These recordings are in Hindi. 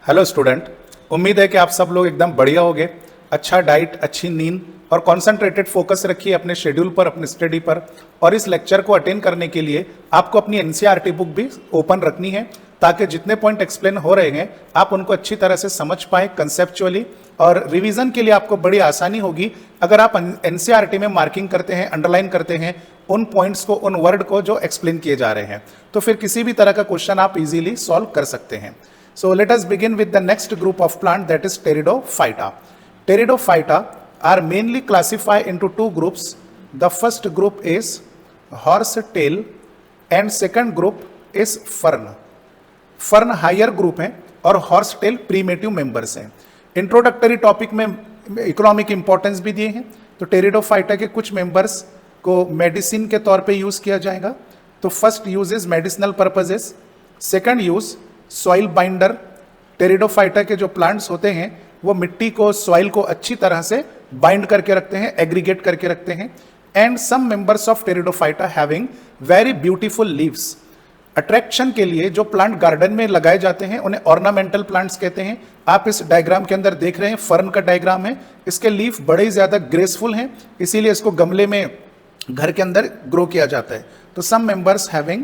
हेलो स्टूडेंट, उम्मीद है कि आप सब लोग एकदम बढ़िया होंगे। अच्छा डाइट, अच्छी नींद और कॉन्सेंट्रेटेड फोकस रखिए अपने शेड्यूल पर, अपने स्टडी पर। और इस लेक्चर को अटेंड करने के लिए आपको अपनी एनसीईआरटी बुक भी ओपन रखनी है ताकि जितने पॉइंट एक्सप्लेन हो रहे हैं आप उनको अच्छी तरह से समझ पाए कंसेप्चुअली। और रिवीजन के लिए आपको बड़ी आसानी होगी अगर आप एनसीईआरटी में मार्किंग करते हैं, अंडरलाइन करते हैं उन पॉइंट्स को, उन वर्ड को जो एक्सप्लेन किए जा रहे हैं, तो फिर किसी भी तरह का क्वेश्चन आप इजीली सॉल्व कर सकते हैं। So let us begin with the next group of plant, that is Pteridophyta. Pteridophyta are mainly classified into two groups. The first group is horsetail and second group is fern. Fern higher group है और horsetail primitive members हैं। इंट्रोडक्टरी टॉपिक में इकोनॉमिक इंपॉर्टेंस भी दिए हैं। तो टेरिडोफाइटा के कुछ मेंबर्स को मेडिसिन के तौर पे यूज किया जाएगा। तो first use is medicinal purposes, second use soil binder. Pteridophyta के जो प्लांट्स होते हैं वो मिट्टी को, सॉइल को अच्छी तरह से बाइंड करके रखते हैं, एग्रीगेट करके रखते हैं। And some members of Pteridophyta having very beautiful leaves. Attraction के लिए जो प्लांट गार्डन में लगाए जाते हैं उन्हें ऑर्नामेंटल प्लांट्स कहते हैं। आप इस डायग्राम के अंदर देख रहे हैं, फर्न का डायग्राम है। इसके लीफ बड़े ही ज्यादा ग्रेसफुल हैं, इसीलिए इसको गमले में घर के अंदर ग्रो किया जाता है। तो some members having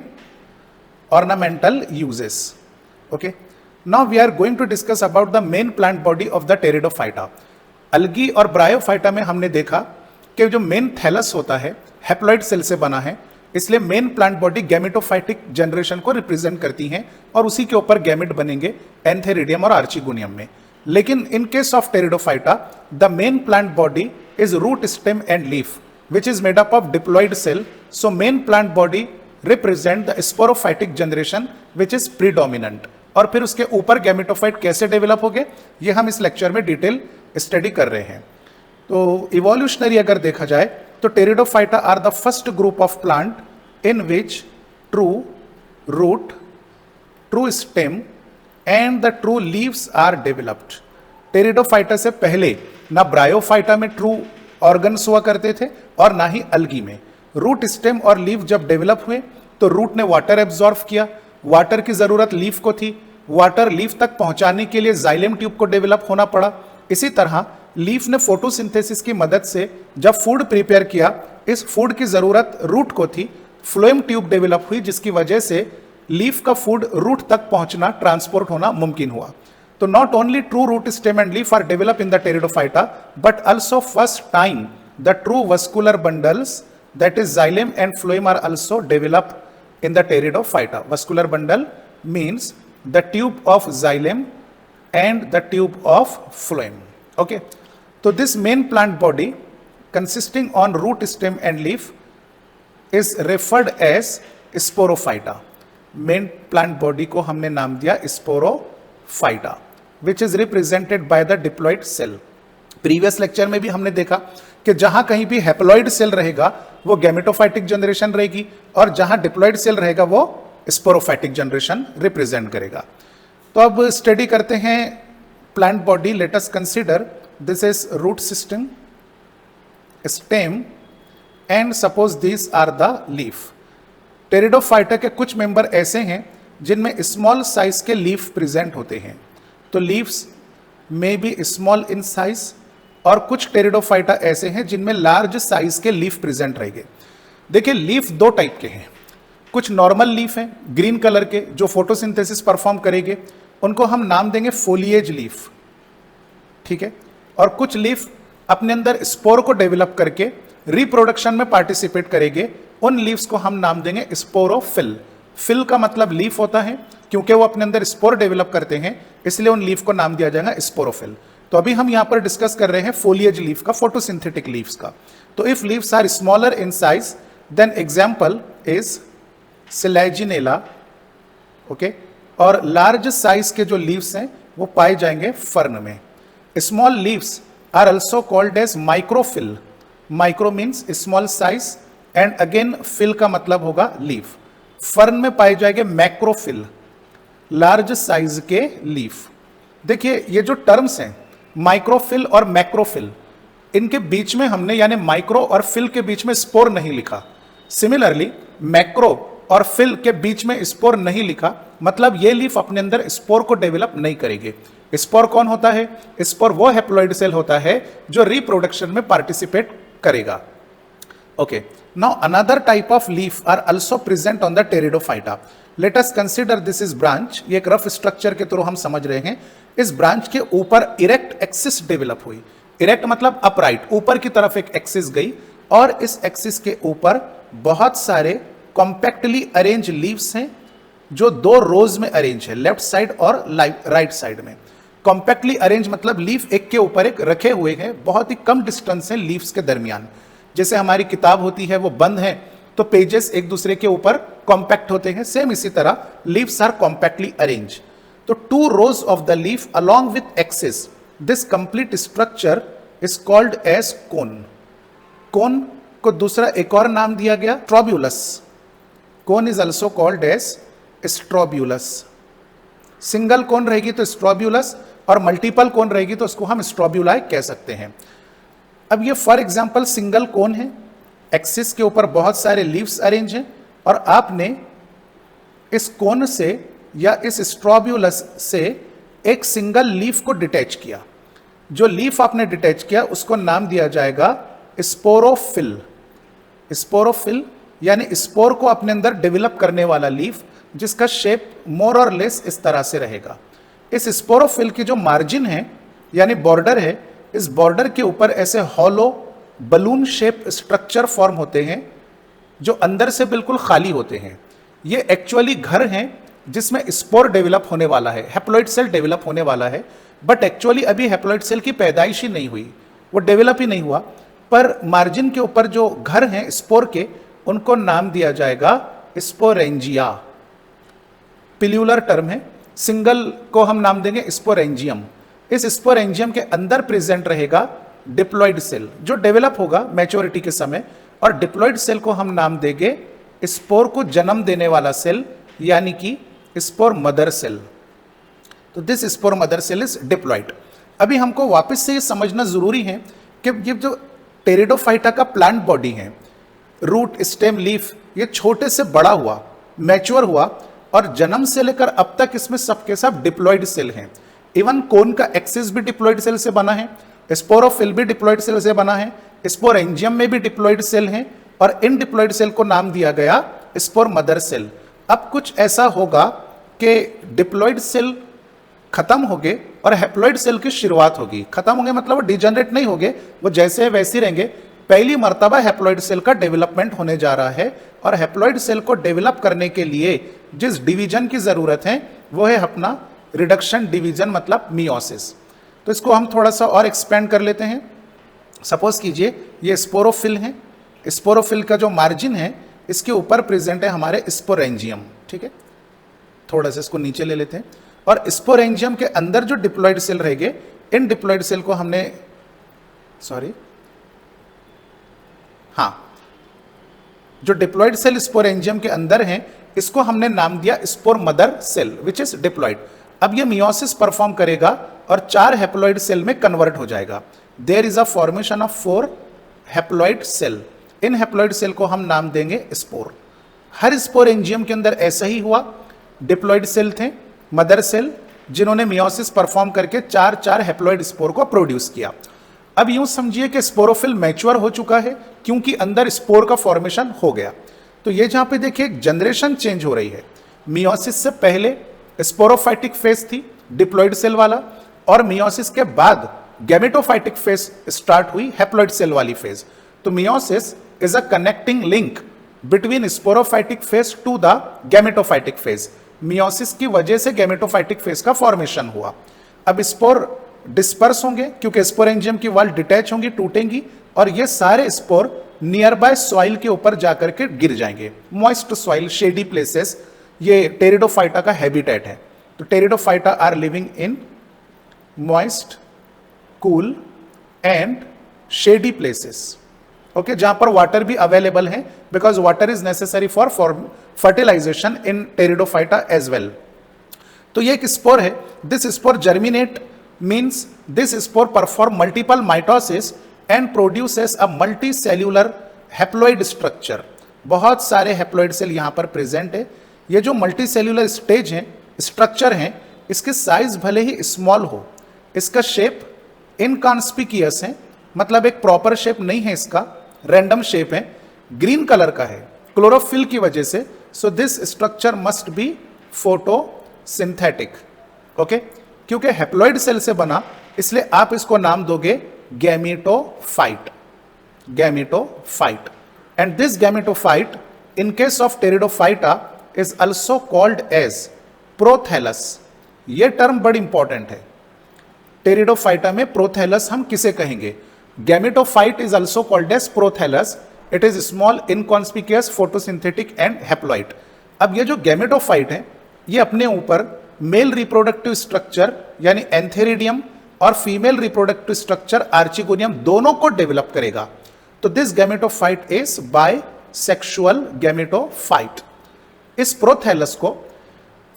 ornamental uses. Okay, now we are going to discuss about the main plant body of the Pteridophyta. अलगी और ब्रायोफाइटा में हमने देखा कि जो मेन थैलस होता है हैप्लॉइड सेल से बना है, इसलिए main plant body gametophytic generation को रिप्रेजेंट करती हैं और उसी के ऊपर गैमेट बनेंगे एंथेरिडियम और आर्चिगोनियम में। लेकिन in case of Pteridophyta the main plant body is root, stem and leaf which is made up of diploid cell. So main plant body represent the sporophytic generation which is predominant. और फिर उसके ऊपर गैमेटोफाइट कैसे डेवलप हो गए ये हम इस लेक्चर में डिटेल स्टडी कर रहे हैं। तो इवोल्यूशनरी अगर देखा जाए तो Pteridophyta are the first group of plant in which true root, true stem and the true leaves are developed. Pteridophyta से पहले ना ब्रायोफाइटा में ट्रू ऑर्गन्स हुआ करते थे और ना ही अलगी में। रूट, स्टेम और लीफ जब डेवलप हुए तो रूट ने वाटर एब्जॉर्ब किया, वाटर की जरूरत लीफ को थी, वाटर लीफ तक पहुंचाने के लिए जाइलम ट्यूब को डेवलप होना पड़ा। इसी तरह लीफ ने फोटोसिंथेसिस की मदद से जब फूड प्रिपेयर किया, इस फूड की जरूरत रूट को थी, फ्लोएम ट्यूब डेवलप हुई जिसकी वजह से लीफ का फूड रूट तक पहुंचना, ट्रांसपोर्ट होना मुमकिन हुआ। तो not only true root, stem and leaf are develop in the Pteridophyta but also first time the true vascular bundles, that is xylem and phloem, are also developed in the Pteridophyta. Vascular bundle means the tube of xylem and the tube of phloem. Okay, so this main plant body consisting on root, stem and leaf is referred as Sporophyta. Main plant body को हमने नाम दिया Sporophyta, which is represented by the diploid cell. Previous lecture में भी हमने देखा कि जहां कहीं भी हैप्लॉइड सेल रहेगा वो गैमेटोफाइटिक जनरेशन रहेगी और जहां डिप्लॉइड सेल रहेगा वो स्पोरोफाइटिक जनरेशन रिप्रेजेंट करेगा। तो अब स्टडी करते हैं plant body. Let us consider this is root system, stem and suppose this are the leaf. Pteridophyta के कुछ मेंबर ऐसे हैं जिनमें स्मॉल साइज के लीफ प्रेजेंट होते हैं, तो leaves may be small in size, और कुछ टेरिडोफाइटा ऐसे हैं जिनमें लार्ज साइज के लीफ प्रेजेंट रहेंगे। देखिए, लीफ दो टाइप के हैं। कुछ नॉर्मल लीफ हैं ग्रीन कलर के जो फोटोसिंथेसिस परफॉर्म करेंगे, उनको हम नाम देंगे फोलिएज लीफ, ठीक है। और कुछ लीफ अपने अंदर स्पोर को डेवलप करके रिप्रोडक्शन में पार्टिसिपेट करेंगे, उन लीव्स को हम नाम देंगे स्पोरोफिल। फिल का मतलब लीफ होता है, क्योंकि वो अपने अंदर स्पोर डेवलप करते हैं इसलिए उन लीफ को नाम दिया जाएगा स्पोरोफिल। तो अभी हम यहां पर डिस्कस कर रहे हैं फोलिएज लीफ का, फोटोसिंथेटिक लीव्स का। तो if leaves are smaller in size then example is selaginella, okay. और लार्ज साइज के जो लीव्स हैं वो पाए जाएंगे फर्न में। Small leaves are also called as microphyll. Micro means small size and again phyll का मतलब होगा लीफ। फर्न में पाए जाएंगे मैक्रोफिल, लार्ज साइज के लीफ। देखिए, ये जो टर्म्स हैं माइक्रोफिल और मैक्रोफिल, इनके बीच में हमने यानी माइक्रो और फिल के बीच में स्पोर नहीं लिखा। सिमिलरली मैक्रो और फिल के बीच में स्पोर नहीं लिखा, मतलब ये लीफ अपने अंदर स्पोर को डेवलप नहीं करेगी। स्पोर कौन होता है? स्पोर वो हैप्लॉइड सेल होता है जो रिप्रोडक्शन में पार्टिसिपेट करेगा। Okay, now another type of leaf are also present on the Pteridophyta. Let us consider this is branch. ये एक रफ स्ट्रक्चर के थ्रू हम समझ रहे हैं। इस ब्रांच के ऊपर इरेक्ट एक्सिस डेवलप हुई। इरेक्ट मतलब अपराइट, ऊपर की तरफ एक एक्सिस गई और इस एक्सिस के ऊपर बहुत सारे कॉम्पैक्टली अरेंज लीव्स हैं जो दो रोज में अरेंज है, लेफ्ट साइड और राइट साइड में। कॉम्पैक्टली अरेंज मतलब लीफ एक के ऊपर एक रखे हुए हैं, बहुत ही कम डिस्टेंस है लीव्स के दरमियान। जैसे हमारी किताब होती है वो बंद है तो पेजेस एक दूसरे के ऊपर कॉम्पैक्ट होते हैं, सेम इसी तरह लीव्स आर कॉम्पैक्टली अरेंज। तो two rows of the leaf along with axis, this complete structure is called as cone. Cone को दूसरा एक और नाम दिया गया strobilus. Cone is also called as strobilus. Single cone रहेगी तो स्ट्रोब्यूलस और मल्टीपल कोन रहेगी तो उसको हम स्ट्रोब्यूलाई कह सकते हैं। अब ये फॉर एग्जांपल सिंगल कोन है, एक्सिस के ऊपर बहुत सारे लीव्स अरेंज हैं और आपने इस कोन से या इस स्ट्रोब्यूलस से एक सिंगल लीफ को डिटैच किया। जो लीफ आपने डिटैच किया उसको नाम दिया जाएगा स्पोरोफिल। स्पोरोफिल यानी स्पोर को अपने अंदर डेवलप करने वाला लीफ, जिसका शेप मोर और लेस इस तरह से रहेगा। इस स्पोरोफिल की जो मार्जिन है यानी बॉर्डर है, इस बॉर्डर के ऊपर ऐसे hollow balloon shape structure form होते हैं जो अंदर से बिल्कुल खाली होते हैं। ये एक्चुअली घर हैं जिसमें स्पोर डेवलप होने वाला है, हैप्लॉइड सेल डेवलप होने वाला है, बट एक्चुअली अभी हैप्लॉइड सेल की पैदाइश ही नहीं हुई, वो डेवलप ही नहीं हुआ। पर मार्जिन के ऊपर जो घर हैं स्पोर के, उनको नाम दिया जाएगा स्पोरेंजिया। पिल्यूलर टर्म है, सिंगल को हम नाम देंगे स्पोरेंजियम। इस स्पोरेंजियम के अंदर प्रेजेंट रहेगा डिप्लॉइड सेल जो डेवलप होगा मैच्योरिटी के समय, और डिप्लॉइड सेल को हम नाम देंगे स्पोर को जन्म देने वाला सेल यानी कि स्पोर मदर सेल। तो this spore mother cell is diploid. अभी हमको वापस से ये समझना जरूरी है कि ये जो टेरिडोफाइटा का प्लांट बॉडी है, रूट स्टेम लीफ, ये छोटे से बड़ा हुआ, मैच्योर हुआ और जन्म से लेकर अब तक इसमें सबके सब डिप्लॉइड सेल हैं। इवन कोन का एक्सिस भी डिप्लॉइड सेल से बना है, स्पोरोफिल भी डिप्लॉइड सेल से बना है, स्पोरेंजियम में भी डिप्लॉइड सेल हैं और इन डिप्लॉइड सेल को नाम दिया गया स्पोर मदर सेल। अब कुछ ऐसा होगा कि डिप्लॉइड सेल खत्म हो गए और हैप्लॉइड सेल की शुरुआत होगी। खत्म होंगे मतलब वो डिजेनरेट नहीं होंगे, वो जैसे है वैसे रहेंगे। पहली मर्तबा हैप्लॉइड सेल का डेवलपमेंट होने जा रहा है और हैप्लॉइड सेल को डेवलप करने के लिए जिस डिवीजन की जरूरत है वो है अपना रिडक्शन डिवीजन मतलब मियोसिस। तो इसको हम थोड़ा सा और एक्सपेंड कर लेते हैं। सपोज कीजिए ये स्पोरोफिल है, स्पोरोफिल का जो मार्जिन है इसके ऊपर प्रेजेंट है हमारे स्पोरेंजियम, ठीक है। थोड़ा सा इसको नीचे ले लेते हैं और स्पोरेंजियम के अंदर जो डिप्लॉइड सेल रहेंगे, इन डिप्लॉइड सेल को हमने जो डिप्लॉइड सेल स्पोरेंजियम के अंदर हैं इसको हमने नाम दिया spore mother cell which is diploid. अब ये मियोसिस परफॉर्म करेगा और 4 हैप्लॉइड सेल में कन्वर्ट हो जाएगा। There is a formation of 4 haploid cell. इन हैप्लॉइड सेल को हम नाम देंगे स्पोर। हर स्पोरेंजियम के अंदर ऐसा ही हुआ, डिप्लॉइड सेल थे मदर सेल जिन्होंने मियोसिस परफॉर्म करके 4 हैप्लॉइड स्पोर को प्रोड्यूस किया। अब यूं समझिए कि स्पोरोफिल मैच्योर हो चुका है क्योंकि अंदर स्पोर का फॉर्मेशन हो गया। तो ये जहां पे देखिए एक जनरेशन चेंज हो रही है। मियोसिस से पहले स्पोरोफाइटिक फेज थी डिप्लॉइड सेल वाला, और मियोसिस के बाद गैमेटोफाइटिक फेज स्टार्ट हुई हैप्लॉइड सेल वाली फेज। तो meiosis is a connecting link between sporophytic phase two the gametophytic phase. Meiosis की वजह से गैमेटोफाइटिक फेज का फॉर्मेशन हुआ। अब स्पोर डिस्पर्स होंगे क्योंकि स्पोरेंजियम की वॉल डिटैच होंगी, टूटेंगी, और ये सारे स्पोर नियर बाय सॉइल के ऊपर जाकर के गिर जाएंगे। मॉइस्ट सॉइल, शेडी प्लेसेस, ये टेरिडोफाइटा का हैबिटेट है। तो Pteridophyta are living in moist, cool and shady places, okay, जहां पर वाटर भी अवेलेबल है because water is necessary for fertilisation in Pteridophyta as well. तो ये एक स्पोर है। This spore germinate means this spore perform multiple mitosis and produces a multicellular haploid structure. बहुत सारे हैप्लॉइड सेल यहाँ पर प्रेजेंट है। ये जो मल्टी सेल्यूलर स्टेज है, स्ट्रक्चर है, इसके साइज भले ही स्मॉल हो, इसका शेप इनकॉन्स्पिकियस है, मतलब एक प्रॉपर शेप नहीं है, इसका रैंडम शेप है, ग्रीन कलर का है क्लोरोफिल की वजह से। So this structure must be photosynthetic. Okay, क्योंकि हैप्लॉइड सेल से बना इसलिए आप इसको नाम दोगे gametophyte, gametophyte. And this gametophyte in case of pteridophyta is also called as prothallus. ये टर्म बड़ी इंपॉर्टेंट है। टेरिडोफाइटा में प्रोथैलस हम किसे कहेंगे? Gametophyte is also called as prothallus. It is small inconspicuous photosynthetic and haploid. अब ये जो गैमेटोफाइट है ये अपने ऊपर मेल रिप्रोडक्टिव स्ट्रक्चर यानी एंथेरिडियम और फीमेल रिप्रोडक्टिव स्ट्रक्चर आर्चिगोनियम दोनों को डेवलप करेगा। तो this gametophyte is bisexual gametophyte. इस प्रोथैलस को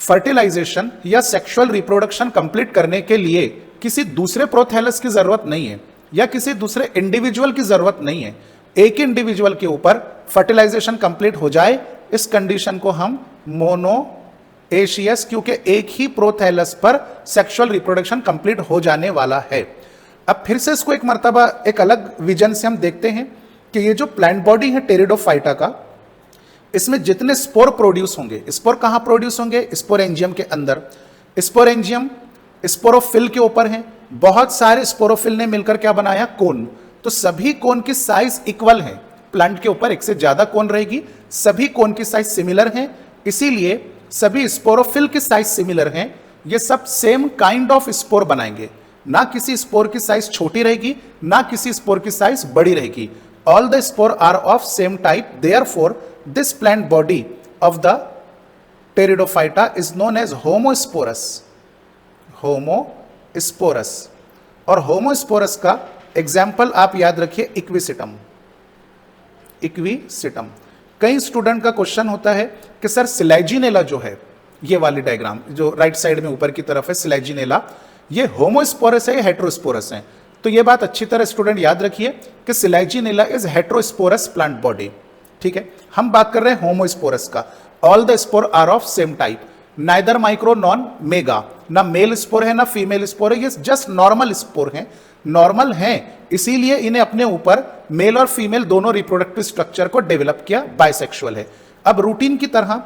फर्टिलाइजेशन या सेक्सुअल रिप्रोडक्शन कंप्लीट करने के लिए किसी दूसरे प्रोथैलस की जरूरत नहीं है या किसी दूसरे इंडिविजुअल की जरूरत नहीं है। एक इंडिविजुअल के ऊपर फर्टिलाइजेशन कंप्लीट हो जाए, इस कंडीशन को हम मोनोएशियस, क्योंकि एक ही प्रोथैलस पर सेक्सुअल रिप्रोडक्शन कंप्लीट हो जाने वाला है। अब फिर से इसको एक मर्तबा एक अलग विजन से हम देखते हैं कि ये जो प्लांट बॉडी है टेरिडोफाइटा का, इसमें जितने स्पोर प्रोड्यूस होंगे, स्पोर कहां प्रोड्यूस होंगे? स्पोरेंजियम के अंदर। स्पोरेंजियम स्पोरोफिल के ऊपर है, बहुत सारे स्पोरोफिल ने मिलकर क्या बनाया? कोन। तो सभी कोन की साइज इक्वल है। प्लांट के ऊपर एक से ज्यादा कोन रहेगी, सभी कोन की साइज सिमिलर है, इसीलिए सभी स्पोरोफिल की साइज सिमिलर हैं। ये सब सेम काइंड ऑफ स्पोर बनाएंगे, ना किसी स्पोर की साइज छोटी रहेगी ना किसी स्पोर की साइज बड़ी रहेगी। All the spore are of same type, therefore this plant body of the Pteridophyta is known as homosporous. Homosporous. और होमोस्पोरस का एग्जाम्पल आप याद रखिए इक्विसिटम। इक्विसिटम। कई स्टूडेंट का क्वेश्चन होता है कि सर सिलाइजिनेला जो है, ये वाली डायग्राम जो राइट साइड में ऊपर की तरफ है, सिलाइजिनेला, ये होमोस्पोरस है या हेट्रोस्पोरस है? तो ये बात अच्छी तरह स्टूडेंट याद रखिए कि Selaginella is heterosporous plant body. ठीक है, हम बात कर रहे हैं होमोस्पोरस का। All the spore are of same type, neither micro non mega, ना मेल स्पोर है ना फीमेल स्पोर है, ये जस्ट नॉर्मल स्पोर है। नॉर्मल हैं, इसीलिए इन्हें अपने ऊपर मेल और फीमेल दोनों रिप्रोडक्टिव स्ट्रक्चर को डेवलप किया, बाइसेक्सुअल है। अब रूटीन की तरह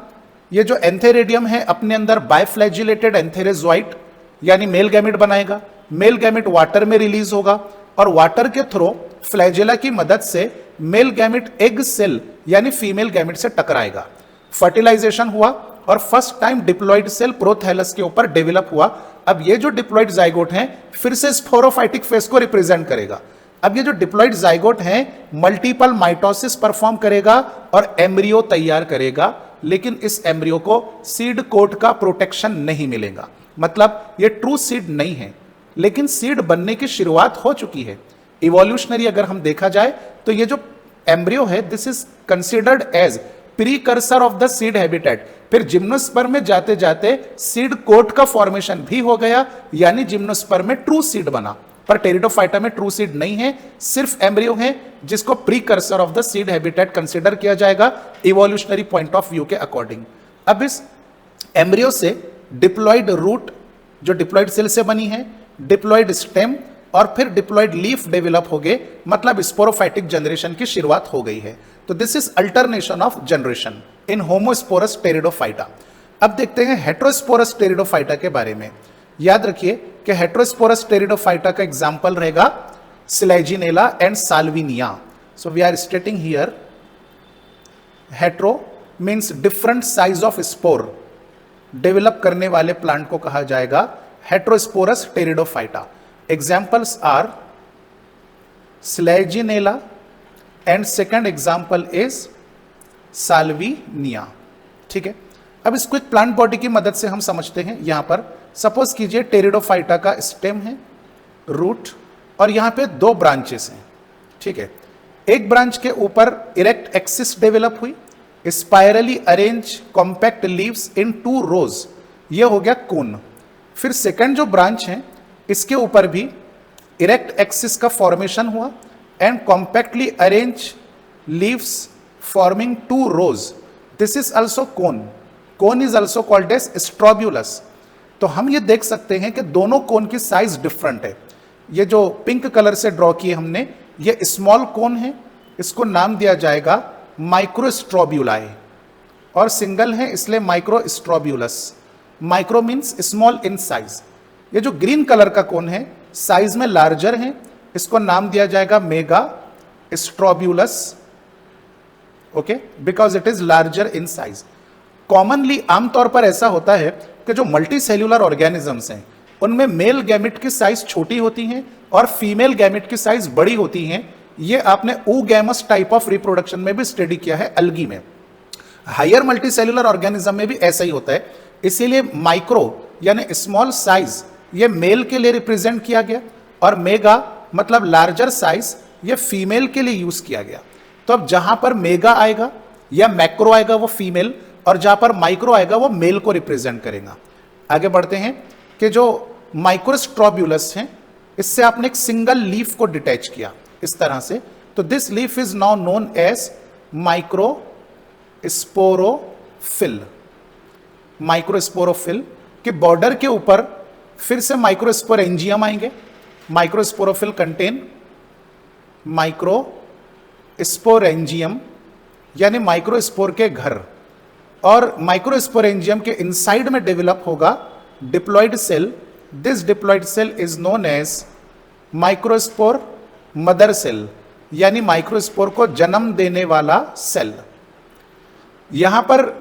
ये जो एंथेरेडियम है अपने अंदर बाइफ्लैजिलेटेड एंथेरेजोइट यानी मेल गैमेट बनाएगा। मेल गैमेट वाटर में रिलीज होगा और वाटर के थ्रू फ्लैजेला की मदद से मेल गैमेट एग सेल यानी फीमेल गैमेट से टकराएगा। फर्टिलाइजेशन हुआ और first time diploid cell prothallus के ऊपर डेवलप हुआ। अब ये जो डिप्लॉइड जाइगोट हैं फिर से स्पोरोफाइटिक फेज को रिप्रेजेंट करेगा। अब ये जो डिप्लॉइड जाइगोट हैं मल्टीपल माइटोसिस परफॉर्म करेगा और एम्ब्रियो तैयार करेगा, लेकिन इस एम्ब्रियो को सीड कोट का प्रोटेक्शन नहीं मिलेगा। मतलब ये ट्रू सीड नहीं है, लेकिन सीड बनने की शुरुआत हो चुकी है। इवोल्यूशनरी अगर हम देखा जाए तो ये जो एम्ब्रियो है this is considered as precursor of the seed habitat. फिर जिम्नोस्पर्म में जाते जाते सीड कोट का फॉर्मेशन भी हो गया, यानी जिम्नोस्पर्म में ट्रू सीड बना। पर टेरिडोफाइटा में ट्रू सीड नहीं है, सिर्फ एम्ब्रियो है जिसको precursor of the seed habitat consider किया जाएगा इवोल्यूशनरी पॉइंट ऑफ व्यू के अकॉर्डिंग। अब इस एम्ब्रियो से डिप्लॉइड रूट जो डिप्लॉइड सेल से बनी है, डिप्लॉइड स्टेम और फिर डिप्लॉइड लीफ डेवलप हो गए, मतलब स्पोरोफाइटिक जनरेशन की शुरुआत हो गई है। तो this is alternation of generation in homosporous pteridophyta. अब देखते हैं हेट्रोस्पोरस टेरिडोफाइटा के बारे में। याद रखिए कि हेट्रोस्पोरस टेरिडोफाइटा का एग्जाम्पल रहेगा selaginella and salvinia. So we are stating here hetero means different size of spore develop करने वाले प्लांट को कहा जाएगा heterosporous pteridophyta. Examples are selaginella and second example is salvinia. ठीक है, अब इसको एक प्लांट बॉडी की मदद से हम समझते हैं। यहां पर सपोज कीजिए टेरिडोफाइटा का स्टेम है, रूट और यहां पे दो ब्रांचेस हैं। ठीक है, एक ब्रांच के ऊपर इरेक्ट एक्सिस डेवलप हुई, स्पाइरली अरेंज कॉम्पैक्ट लीव्स इन 2 रोज, ये हो गया कोन। फिर सेकंड जो ब्रांच है इसके ऊपर भी इरेक्ट एक्सिस का फॉर्मेशन हुआ and compactly arrange leaves forming two rows. This is also cone. Cone is also called as strobulus. तो हम ये देख सकते हैं कि दोनों कोन की साइज डिफरेंट है। ये जो पिंक कलर से ड्रॉ किए हमने, ये स्मॉल कोन है, इसको नाम दिया जाएगा माइक्रोस्ट्रोब्यूलाई, और सिंगल है इसलिए microstrobilus. Micro means small in size. ये जो ग्रीन कलर का कोन है साइज में लार्जर है, इसको नाम दिया जाएगा mega strobilus, okay, because it is larger in size. Commonly आमतौर पर ऐसा होता है कि जो मल्टी सेल्यूलर ऑर्गेनिजम्स हैं उनमें मेल गैमेट की साइज छोटी होती हैं और फीमेल गैमेट की साइज बड़ी होती हैं। ये आपने oogamous टाइप ऑफ रिप्रोडक्शन में भी स्टडी किया है अलगी में। हायर मल्टी सेल्यूलर ऑर्गेनिज्म में भी ऐसा ही होता है, इसीलिए माइक्रो यानी स्मॉल साइज ये मेल के लिए रिप्रेजेंट किया गया और मेगा मतलब लार्जर साइज ये फीमेल के लिए यूज किया गया। तो अब जहां पर मेगा आएगा या मैक्रो आएगा वो फीमेल, और जहां पर माइक्रो आएगा वो मेल को रिप्रेजेंट करेगा। आगे बढ़ते हैं कि जो माइक्रोस्ट्रोब्यूलस है इससे आपने एक सिंगल लीफ को डिटैच किया इस तरह से, तो this leaf is now known as microsporophyll. Microsporophyll के बॉर्डर के ऊपर फिर से माइक्रोस्पोरेंजियम आएंगे। माइक्रोस्पोरोफिल कंटेन माइक्रोस्पोरेंजियम यानी माइक्रोस्पोर के घर, और माइक्रोस्पोरेंजियम के इनसाइड में डेवलप होगा diploid cell. This diploid cell is known as microspore mother cell, यानी माइक्रोस्पोर को जन्म देने वाला सेल। यहां पर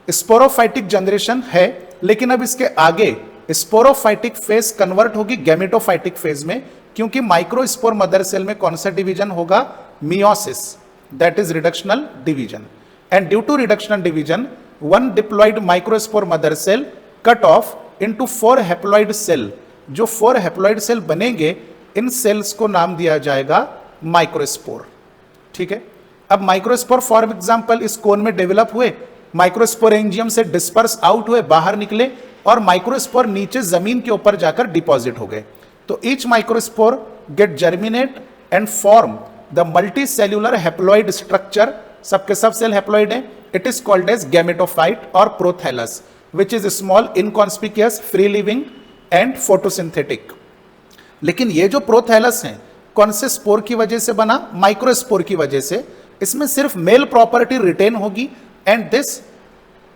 स्पोरोफाइटिक जनरेशन है, लेकिन अब इसके आगे स्पोरोफाइटिक फेज कन्वर्ट होगी गैमेटोफाइटिक फेज में, क्योंकि माइक्रोस्पोर मदर सेल में कौन सा डिवीजन होगा? Meiosis, that is reductional division. And due to reductional division, one diploid microspore mother cell cut off into 4 haploid cell। जो 4 haploid cell बनेंगे इन सेल्स को नाम दिया जाएगा माइक्रोस्पोर। ठीक है, अब माइक्रोस्पोर फॉर एग्जांपल इस कोन में डेवलप हुए, माइक्रोस्पोरेंजियम से डिस्पर्स आउट हुए, बाहर निकले, और माइक्रोस्पोर नीचे जमीन के ऊपर जाकर डिपॉजिट हो गए। तो each microspore get germinate and form the multi cellular haploid structure. सबके सब सेल हैप्लॉइड है। It is called as gametophyte और prothallus, which is small, inconspicuous, free living and photosynthetic. लेकिन ये जो प्रोथैलस है कौन से स्पोर की वजह से बना? माइक्रोस्पोर की वजह से। इसमें सिर्फ मेल प्रॉपर्टी रिटेन होगी, and this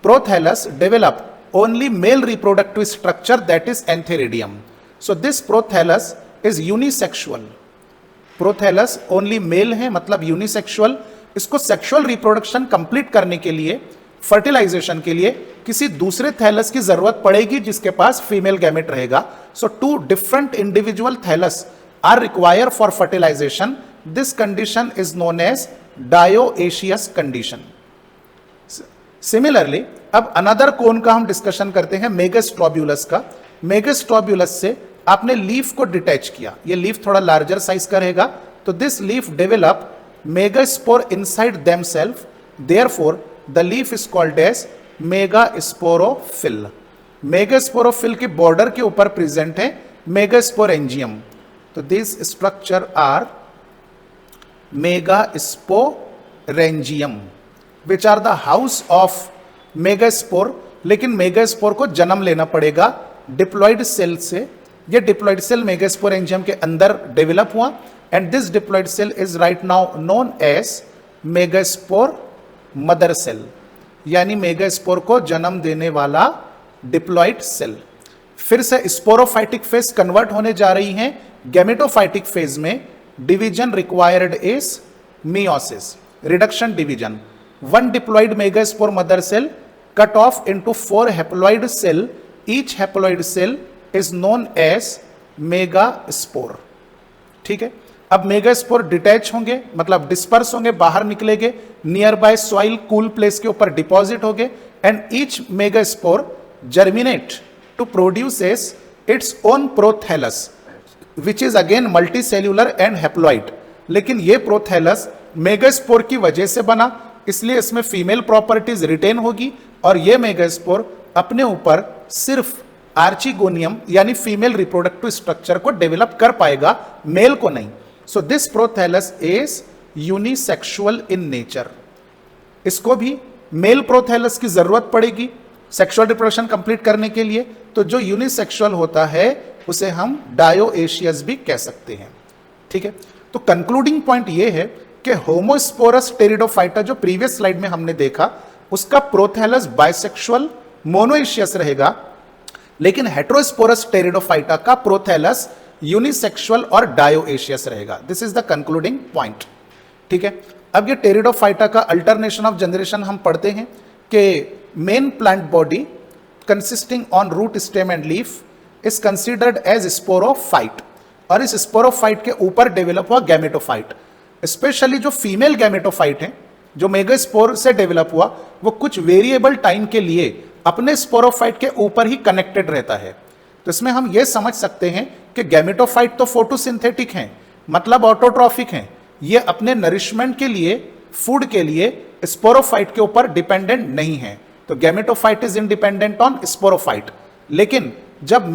prothallus develop only male reproductive structure, that is antheridium. So this prothallus is unisexual. Prothallus only mail है मतलब यूनिसेक्सुअल। इसको सेक्सुअल रिप्रोडक्शन कंप्लीट करने के लिए, फर्टिलाइजेशन के लिए किसी दूसरे थैलस की जरूरत पड़ेगी जिसके पास फीमेल गैमेट रहेगा। So 2 different individual thallus are require for fertilisation. This condition is known as dioecious condition. Similarly अब अनदर कोन का हम डिस्कशन करते हैं, मेगास्ट्रोब्यूलस का। मेगास्ट्रोब्यूलस से आपने लीफ को डिटैच किया, ये लीफ थोड़ा लार्जर साइज का रहेगा, तो this leaf develop megaspore inside themselves, therefore the leaf is called as megasporophil। megasporophil के बॉर्डर के ऊपर प्रेजेंट है megasporangium। तो this structure are megasporangium which are the house of megaspore। लेकिन मेगास्पोर को जन्म लेना पड़ेगा डिप्लॉयड सेल से। ये डिप्लॉयड सेल मेगास्पोरेंजियम के अंदर डेवलप हुआ, and this diploid cell is right now known as megaspore mother cell, यानी मेगास्पोर को जन्म देने वाला डिप्लॉयड सेल। फिर से स्पोरोफाइटिक फेज कन्वर्ट होने जा रही हैं गैमेटोफाइटिक फेज में। Division required is meiosis, reduction division. 1 diploid megaspore mother cell cut off into 4 haploid cell। each haploid cell is known as megaspore। ठीक है, अब मेगास्पोर डिटैच होंगे मतलब डिस्पर्स होंगे, बाहर निकलेंगे, nearby soil cool place के ऊपर डिपॉजिट होंगे, and each megaspore germinate to produces its own prothallus which is again multicellular and haploid. लेकिन ये प्रोथैलस मेगास्पोर की वजह से बना, इसलिए इसमें फीमेल प्रॉपर्टीज रिटेन होगी, और ये मेगास्पोर अपने ऊपर सिर्फ आर्चिगोनियम यानी फीमेल रिप्रोडक्टिव स्ट्रक्चर को डेवलप कर पाएगा, मेल को नहीं। So this prothallus is unisexual in nature. इसको भी मेल प्रोथैलस की जरूरत पड़ेगी सेक्सुअल रिप्रोडक्शन कंप्लीट करने के लिए, तो जो यूनिसेक्सुअल होता है उसे हम डायोएशियस भी कह सकते हैं। ठीक है, तो कंक्लूडिंग पॉइंट ये है कि होमोस्पोरस टेरिडोफाइटा जो प्रीवियस स्लाइड में हमने देखा उसका प्रोथैलस बाइसेक्सुअल मोनोएशियस रहेगा, लेकिन हेटेरोस्पोरस टेरिडोफाइटा का प्रोथैलस यूनिसेक्सुअल और डायोएशियस रहेगा। This is the concluding point. ठीक है, अब ये टेरिडोफाइटा का अल्टरनेशन ऑफ जनरेशन हम पढ़ते हैं कि main plant body consisting on root stem and leaf is considered as sporophyte, और इस स्पोरोफाइट के ऊपर डेवलप हुआ गैमेटोफाइट। स्पेशली जो फीमेल गैमेटोफाइट है जो मेगास्पोर से डेवलप हुआ वो कुछ वेरिएबल टाइम के लिए अपने स्पोरोफाइट के ऊपर ही कनेक्टेड रहता है। तो इसमें हम ये समझ सकते हैं कि गैमेटोफाइट तो फोटोसिंथेटिक हैं, मतलब ऑटोट्रॉफिक हैं, ये अपने नरिशमेंट के लिए, फूड के लिए स्पोरोफाइट के ऊपर डिपेंडेंट नहीं है। तो gametophyte is independent on sporophyte. लेकिन जब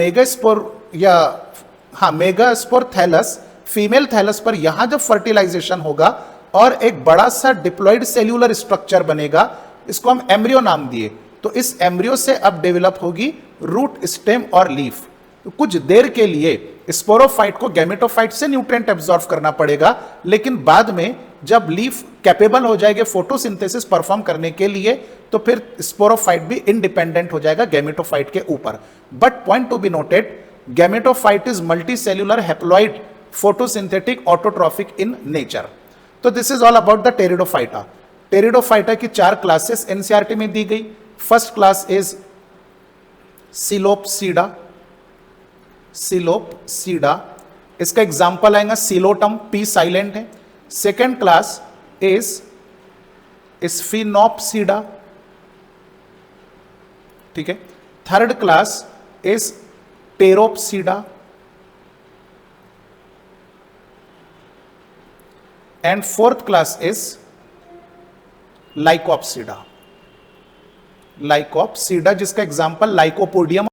मेगास्पोर थैलस फीमेल थैलस पर यहां जब फर्टिलाइजेशन होगा और एक बड़ा सा डिप्लॉयड सेल्यूलर स्ट्रक्चर बनेगा, इसको हम एम्ब्रियो नाम दिए, तो इस एम्ब्रियो से अब डेवलप होगी रूट स्टेम और लीफ। तो कुछ देर के लिए स्पोरोफाइट को गैमेटोफाइट से न्यूट्रिएंट एब्जॉर्ब करना पड़ेगा, लेकिन बाद में जब लीफ कैपेबल हो जाएगा फोटोसिंथेसिस परफॉर्म करने के लिए तो फिर स्पोरोफाइट भी इंडिपेंडेंट हो जाएगा गैमेटोफाइट के ऊपर। But point to be noted, gametophyte is multicellular haploid photosynthetic autotrophic in nature. तो this is all about the pteridophyta. Pteridophyta की 4 क्लासेस एनसीईआरटी में दी गई। First class is psilopsida. Psilopsida, इसका एग्जाम्पल आएगा सिलोटम, पी साइलेंट है। Second class is sphenopsida. ठीक है, third class is pteropsida and fourth class is lycopsida. Lycopsida जिसका एग्जाम्पल लाइकोपोडियम